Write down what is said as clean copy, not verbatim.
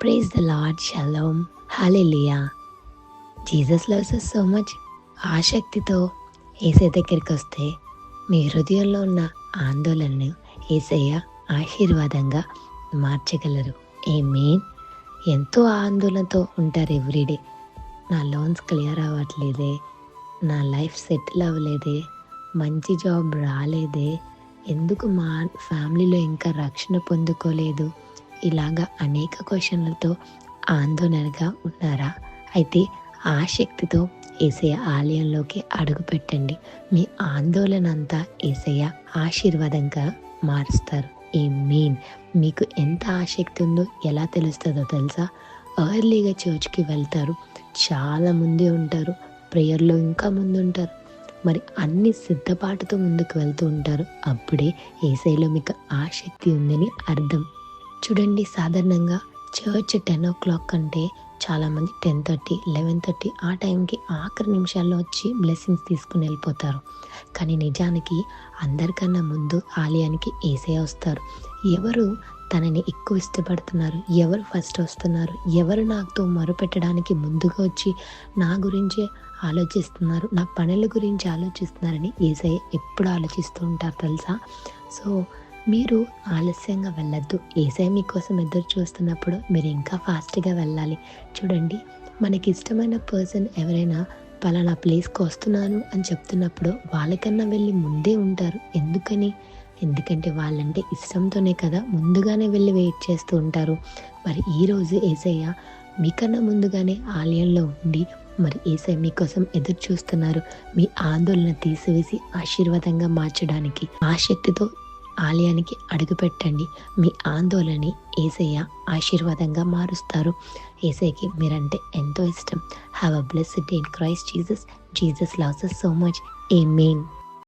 Praise the lord, shalom, hallelujah. Jesus loves us so much. ఆసక్తితో యేసయ్య దగ్గరికి వస్తే మీ హృదయంలో ఉన్న ఆందోళనను యేసయ్య ఆశీర్వాదంగా మార్చగలరు. ఆమేన్. ఎంతో ఆందోళనతో ఉంటారు ఎవ్రీడే. నా లోన్స్ క్లియర్ అవ్వట్లేదే, నా లైఫ్ సెటిల్ అవ్వలేదే, మంచి జాబ్ రాలేదే, ఎందుకు మా ఫ్యామిలీలో ఇంకా రక్షణ పొందుకోలేదు, ఇలాగా అనేక క్వశ్చన్లతో ఆందోళనగా ఉన్నారా? అయితే ఆసక్తితో యేసయ్య ఆలయంలోకి అడుగు పెట్టండి. మీ ఆందోళన అంతా యేసయ్య ఆశీర్వాదంగా మారుస్తారు. ఆమేన్. మీకు ఎంత ఆసక్తి ఉందో ఎలా తెలుస్తుందో తెలుసా? ఎర్లీగా చర్చ్కి వెళ్తారు, చాలా ముందే ఉంటారు, ప్రేయర్లో ఇంకా ముందు ఉంటారు, మరి అన్ని సిద్ధపాటుతో ముందుకు వెళ్తూ ఉంటారు. అప్పుడే యేసయ్యలో మీకు ఆసక్తి ఉందని అర్థం. చూడండి, సాధారణంగా చర్చ్ 10 o'clock అంటే చాలామంది 10:30, 11:30 ఆ టైంకి ఆఖరి నిమిషాల్లో వచ్చి బ్లెస్సింగ్స్ తీసుకుని వెళ్ళిపోతారు. కానీ నిజానికి అందరికన్నా ముందు ఆలయానికి యేసయ్య వస్తారు. ఎవరు తనని ఎక్కువ ఇష్టపడుతున్నారు, ఎవరు ఫస్ట్ వస్తున్నారు, ఎవరు నాతో మొరపెట్టడానికి ముందుగా వచ్చి నా గురించే ఆలోచిస్తున్నారు, నా పనుల గురించి ఆలోచిస్తున్నారని యేసయ్య ఎప్పుడు ఆలోచిస్తూ ఉంటారు తెలుసా? సో మీరు ఆలస్యంగా వెళ్ళొద్దు. యేసయ్య మీకోసం ఎదురు చూస్తున్నప్పుడు మీరు ఇంకా ఫాస్ట్గా వెళ్ళాలి. చూడండి, మనకి ఇష్టమైన పర్సన్ ఎవరైనా పలానా ప్లేస్కి వస్తున్నాను అని చెప్తున్నప్పుడు వాళ్ళకన్నా వెళ్ళి ముందే ఉంటారు. ఎందుకంటే వాళ్ళంటే ఇష్టంతోనే కదా ముందుగానే వెళ్ళి వెయిట్ చేస్తూ ఉంటారు. మరి ఈరోజు యేసయ్య మీకన్నా ముందుగానే ఆలయంలో ఉండి మరి యేసయ్య మీకోసం ఎదురు చూస్తున్నారు. మీ ఆందోళన తీసివేసి ఆశీర్వాదంగా మార్చడానికి ఆసక్తితో ఆలయానికి అడుగుపెట్టండి. మీ ఆందోళనని యేసయ్య ఆశీర్వాదంగా మారుస్తారు. యేసయ్యకి మీరంటే ఎంతో ఇష్టం. Have a blessed day in Christ Jesus. Jesus loves us so much. Amen.